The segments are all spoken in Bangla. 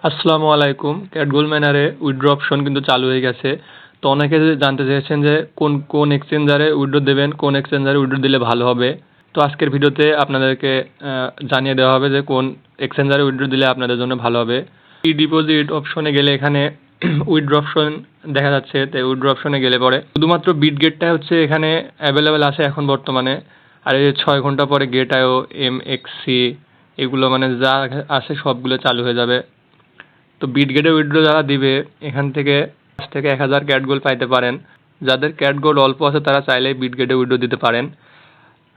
আসসালামু আলাইকুম। ক্যাটগোল্ড ম্যানারে উইথড্র অপশন কিন্তু চালু হয়ে গেছে। তো অনেকে জানতে চেয়েছেন যে কোন এক্সচেঞ্জারে উইথড্র দেবেন, কোন এক্সচেঞ্জারে উইথড্র দিলে ভালো হবে। তো আজকের ভিডিওতে আপনাদেরকে জানিয়ে দেওয়া হবে যে কোন এক্সচেঞ্জারে উইথড্র দিলে আপনাদের জন্য ভালো হবে। ই ডিপোজিট অপশনে গেলে এখানে উইথড্র অপশন দেখা যাচ্ছে। তো উইথড্র অপশনে গেলে পরে শুধুমাত্র বিটগেটটা হচ্ছে এখানে অ্যাভেলেবেল আছে এখন বর্তমানে। আর এই 6 ঘন্টা পরে গেট আইও, এমএক্সসি এগুলো মানে যা আছে সবগুলো চালু হয়ে যাবে। তো বিটগেটে উইথড্র যারা দিবে এখান থেকে 5 থেকে 1000 ক্যাট গোল্ড পাইতে পারেন। যাদের ক্যাট গোল্ড অল্প আছে তারা চাইলেই বিটগেটে উইথড্র দিতে পারেন।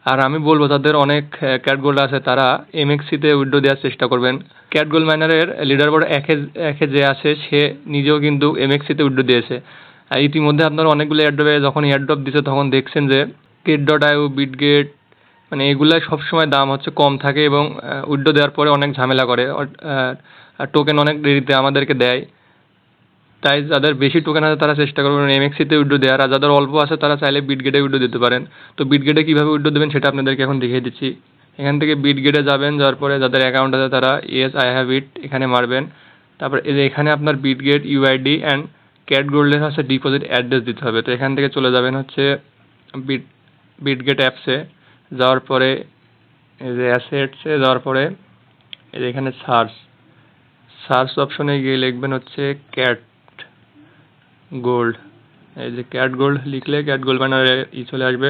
আর আমি বলবো যাদের অনেক ক্যাট গোল্ড আছে তারা এমএক্সিতে উইথড্র দেওয়ার চেষ্টা করবেন। ক্যাট গোল্ড মাইনারের লিডার বোর্ড একে যে আছে সে নিজেও কিন্তু এমএক্সিতে উইথড্র দিয়েছে। আর ইতিমধ্যে আপনারা অনেকগুলো এয়ারড্রপে যখন এয়ারড্রপ দিচ্ছে তখন দেখছেন যে get.io, বিটগেট মানে এগুলাই সবসময় দাম হচ্ছে কম থাকে এবং উইথড্র দেওয়ার পরে অনেক ঝামেলা করে। টোকেন অনেক দেরিতে আমাদেরকে দেয়। তাই যাদের বেশি টোকেন আছে তারা চেষ্টা করবেন এমএক্সিতে উইথড্র দেওয়ার। আর যাদের অল্প আছে তারা চাইলে বিটগেটে উইথড্র দিতে পারেন। তো বিটগেটে কীভাবে উইথড্র দেবেন সেটা আপনাদেরকে এখন দেখিয়ে দিচ্ছি। এখান থেকে বিটগেটে যাবেন, যাওয়ার পরে যাদের অ্যাকাউন্ট আছে তারা ইয়েস আই হ্যাভ ইট এখানে মারবেন। তারপর এখানে আপনার বিটগেট ইউআইডি অ্যান্ড ক্যাট গোল্ডের হচ্ছে ডিপোজিট অ্যাড্রেস দিতে হবে। তো এখান থেকে চলে যাবেন হচ্ছে বিটগেট অ্যাপসে, যাওয়ার পরে এই যে অ্যাসেটসে যাওয়ার পরে এই যে এখানে সার্চ অপশনে গিয়ে লিখবেন হচ্ছে ক্যাট গোল্ড। এই যে ক্যাট গোল্ড লিখলে ক্যাট গোল্ড ব্যানারে চলে আসবে।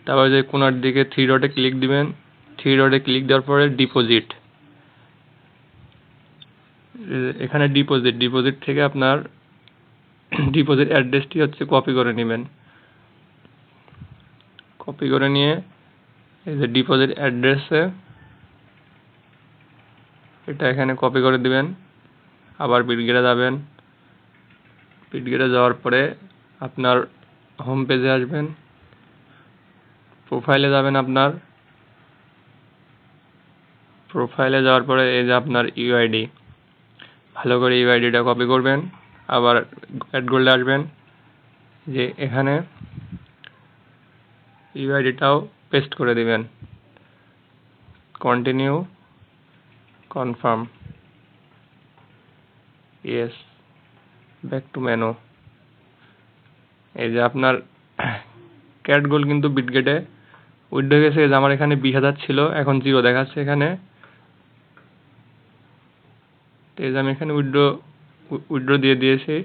তারপরে যে কোনার দিকে 3 ডটে ক্লিক দিবেন। 3 ডটে ক্লিক দেওয়ার পরে ডিপোজিট, এখানে ডিপোজিট থেকে আপনার ডিপোজিট অ্যাড্রেসটি হচ্ছে কপি করে নেবেন। কপি করে নিয়ে এই যে ডিপোজিট অ্যাড্রেসে এটা এখানে কপি করে দিবেন। আবার বিটগেটে যাবেন। বিটগেটে যাওয়ার পরে আপনার হোম পেজে আসবেন, প্রোফাইলে যাবেন। আপনার প্রোফাইলে যাওয়ার পরে এই যে আপনার ইউআইডি, ভালো করে ইউআইডিটা কপি করবেন। আবার ক্যাট গোল্ডে আসবেন, যে এখানে ইউআইডিটাও পেস্ট করে দিবেন। Continue, confirm, yes, back to menu. এই যে আপনার ক্যাট গোল্ড কিন্তু বিটগেটে উইথড্র গেছে। যে আমার এখানে 20,000 ছিল, এখন 0 দেখাচ্ছে এখানে। এই যে আমি এখানে উইথড্র দিয়ে দিয়েছি।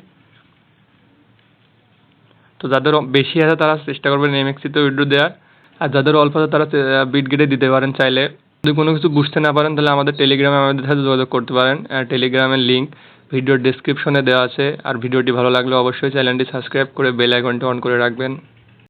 তো যাদের বেশি আছে তারা চেষ্টা করবেন এমএক্সিতে উইথড্র দেওয়ার। আর যাদের অল্প আছে তারা বিটগেটে দিতে পারেন চাইলে। যদি কোনো কিছু বুঝতে না পারেন তাহলে আমাদের টেলিগ্রামে আমাদের সাথে যোগাযোগ করতে পারেন। টেলিগ্রামের লিঙ্ক ভিডিওর ডেসক্রিপশনে দেওয়া আছে। আর ভিডিওটি ভালো লাগলে অবশ্যই চ্যানেলটি সাবস্ক্রাইব করে বেল আইকনটি অন করে রাখবেন।